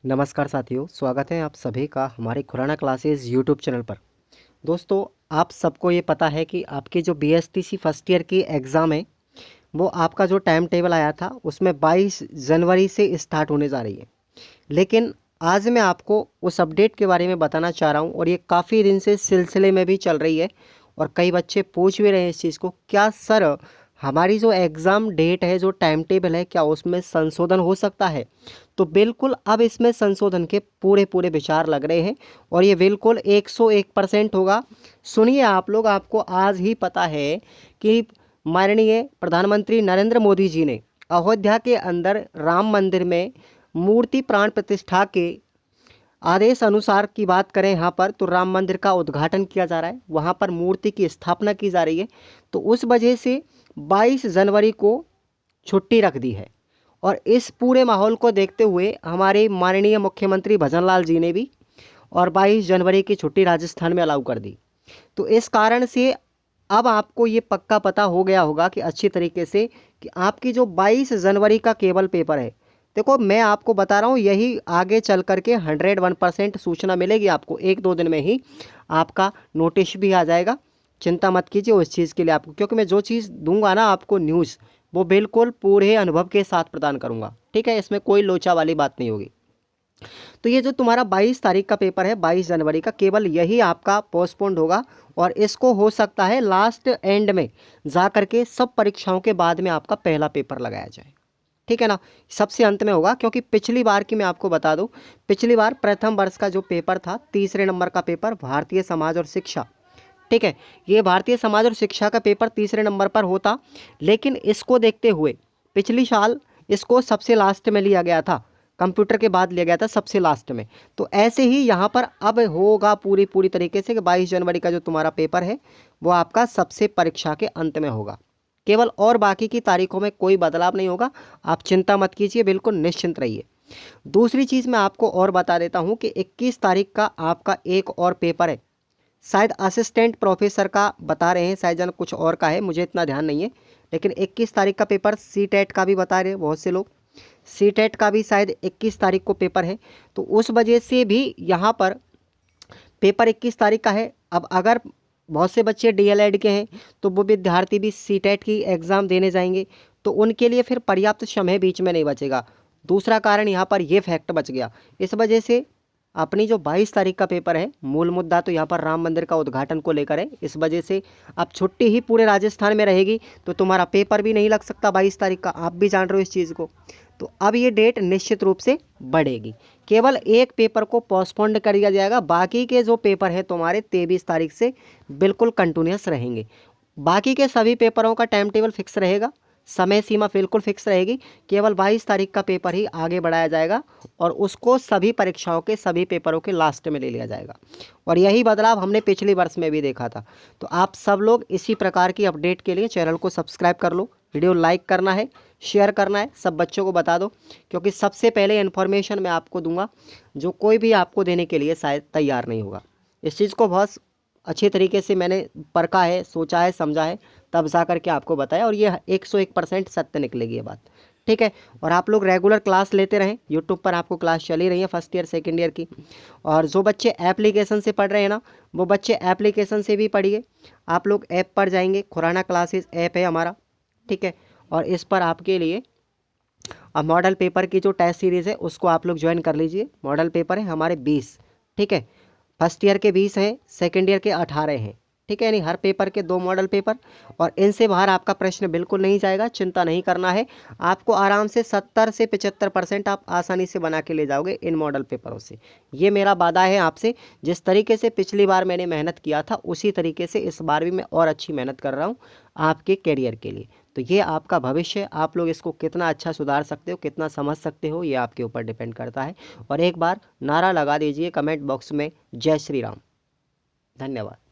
नमस्कार साथियों, स्वागत है आप सभी का हमारे खुराना क्लासेस यूट्यूब चैनल पर। दोस्तों, आप सबको ये पता है कि आपकी जो बीएसटीसी फर्स्ट ईयर की एग्ज़ाम है, वो आपका जो टाइम टेबल आया था उसमें 22 जनवरी से स्टार्ट होने जा रही है। लेकिन आज मैं आपको उस अपडेट के बारे में बताना चाह रहा हूँ और ये काफ़ी दिन से सिलसिले में भी चल रही है और कई बच्चे पूछ भी रहे हैं इस चीज़ को, क्या सर हमारी जो एग्ज़ाम डेट है, जो टाइम टेबल है, क्या उसमें संशोधन हो सकता है? तो बिल्कुल अब इसमें संशोधन के पूरे पूरे विचार लग रहे हैं और ये बिल्कुल 101% होगा। सुनिए आप लोग, आपको आज ही पता है कि माननीय प्रधानमंत्री नरेंद्र मोदी जी ने अयोध्या के अंदर राम मंदिर में मूर्ति प्राण प्रतिष्ठा के आदेश अनुसार की बात करें यहाँ पर, तो राम मंदिर का उद्घाटन किया जा रहा है, वहाँ पर मूर्ति की स्थापना की जा रही है। तो उस वजह से 22 जनवरी को छुट्टी रख दी है और इस पूरे माहौल को देखते हुए हमारे माननीय मुख्यमंत्री भजनलाल जी ने भी और 22 जनवरी की छुट्टी राजस्थान में अलाउ कर दी। तो इस कारण से अब आपको ये पक्का पता हो गया होगा कि अच्छी तरीके से कि आपकी जो 22 जनवरी का केवल पेपर है, देखो मैं आपको बता रहा हूँ, यही आगे चल करके 101% सूचना मिलेगी आपको। 1-2 दिन में ही आपका नोटिस भी आ जाएगा। चिंता मत कीजिए उस चीज़ के लिए आपको, क्योंकि मैं जो चीज़ दूंगा ना आपको न्यूज़, वो बिल्कुल पूरे अनुभव के साथ प्रदान करूंगा। ठीक है, इसमें कोई लोचा वाली बात नहीं होगी। तो ये जो तुम्हारा 22 तारीख का पेपर है, 22 जनवरी का, केवल यही आपका पोस्टपोन्ड होगा और इसको हो सकता है लास्ट एंड में जा करके सब परीक्षाओं के बाद में आपका पहला पेपर लगाया जाए। ठीक है ना, सबसे अंत में होगा, क्योंकि पिछली बार की मैं आपको बता दूं, पिछली बार प्रथम वर्ष का जो पेपर था, तीसरे नंबर का पेपर भारतीय समाज और शिक्षा, ठीक है, ये भारतीय समाज और शिक्षा का पेपर तीसरे नंबर पर होता, लेकिन इसको देखते हुए पिछली साल इसको सबसे लास्ट में लिया गया था, कंप्यूटर के बाद लिया गया था सबसे लास्ट में। तो ऐसे ही यहाँ पर अब होगा पूरी पूरी तरीके से कि 22 जनवरी का जो तुम्हारा पेपर है वो आपका सबसे परीक्षा के अंत में होगा केवल, और बाकी की तारीखों में कोई बदलाव नहीं होगा। आप चिंता मत कीजिए, बिल्कुल निश्चिंत रहिए। दूसरी चीज़ मैं आपको और बता देता हूँ कि 21 तारीख का आपका एक और पेपर है, शायद असिस्टेंट प्रोफेसर का बता रहे हैं, शायद जन कुछ और का है, मुझे इतना ध्यान नहीं है। लेकिन 21 तारीख का पेपर सीटेट का भी बता रहे हैं बहुत से लोग, सीटेट का भी शायद 21 तारीख को पेपर है। तो उस वजह से भी यहाँ पर पेपर 21 तारीख का है। अब अगर बहुत से बच्चे डीएलएड के हैं तो वो विद्यार्थी भी सीटेट की एग्ज़ाम देने जाएंगे, तो उनके लिए फिर पर्याप्त समय बीच में नहीं बचेगा। दूसरा कारण यहाँ पर ये फैक्ट बच गया। इस वजह से अपनी जो 22 तारीख का पेपर है, मूल मुद्दा तो यहाँ पर राम मंदिर का उद्घाटन को लेकर है, इस वजह से अब छुट्टी ही पूरे राजस्थान में रहेगी, तो तुम्हारा पेपर भी नहीं लग सकता 22 तारीख का, आप भी जान रहे हो इस चीज़ को। तो अब ये डेट निश्चित रूप से बढ़ेगी, केवल एक पेपर को पोस्टपोन्ड कर दिया जाएगा, बाकी के जो पेपर है तुम्हारे 23 तारीख से बिल्कुल कंटिन्यूस रहेंगे। बाकी के सभी पेपरों का टाइम टेबल फिक्स रहेगा, समय सीमा बिल्कुल फिक्स रहेगी, केवल 22 तारीख का पेपर ही आगे बढ़ाया जाएगा और उसको सभी परीक्षाओं के सभी पेपरों के लास्ट में ले लिया जाएगा। और यही बदलाव हमने पिछले वर्ष में भी देखा था। तो आप सब लोग इसी प्रकार की अपडेट के लिए चैनल को सब्सक्राइब कर लो, वीडियो लाइक करना है, शेयर करना है, सब बच्चों को बता दो, क्योंकि सबसे पहले इन्फॉर्मेशन मैं आपको दूंगा जो कोई भी आपको देने के लिए शायद तैयार नहीं होगा। इस चीज़ को बहुत अच्छे तरीके से मैंने परखा है, सोचा है, समझा है, तब जा करके आपको बताया और ये 101% सत्य निकलेगी ये बात। ठीक है, और आप लोग रेगुलर क्लास लेते रहें, यूट्यूब पर आपको क्लास चली रही है फर्स्ट ईयर सेकेंड ईयर की। और जो बच्चे एप्लीकेशन से पढ़ रहे हैं ना, वो बच्चे एप्लीकेशन से भी पढ़िए। आप लोग ऐप पर जाएंगे, खुराना क्लासेस ऐप है हमारा, ठीक है, और इस पर आपके लिए अब मॉडल पेपर की जो टेस्ट सीरीज़ है उसको आप लोग ज्वाइन कर लीजिए। मॉडल पेपर है हमारे 20, ठीक है, फर्स्ट ईयर के 20 हैं, सेकेंड ईयर के 18 हैं, ठीक है, यानी हर पेपर के 2 मॉडल पेपर, और इनसे बाहर आपका प्रश्न बिल्कुल नहीं जाएगा, चिंता नहीं करना है। आपको आराम से 70 से 75% आप आसानी से बना के ले जाओगे इन मॉडल पेपरों से, ये मेरा वादा है आपसे। जिस तरीके से पिछली बार मैंने मेहनत किया था उसी तरीके से इस बार भी मैं और अच्छी मेहनत कर रहा हूँ आपके करियर के लिए। तो ये आपका भविष्य है, आप लोग इसको कितना अच्छा सुधार सकते हो, कितना समझ सकते हो, ये आपके ऊपर डिपेंड करता है। और एक बार नारा लगा दीजिए कमेंट बॉक्स में, जय श्री राम। धन्यवाद।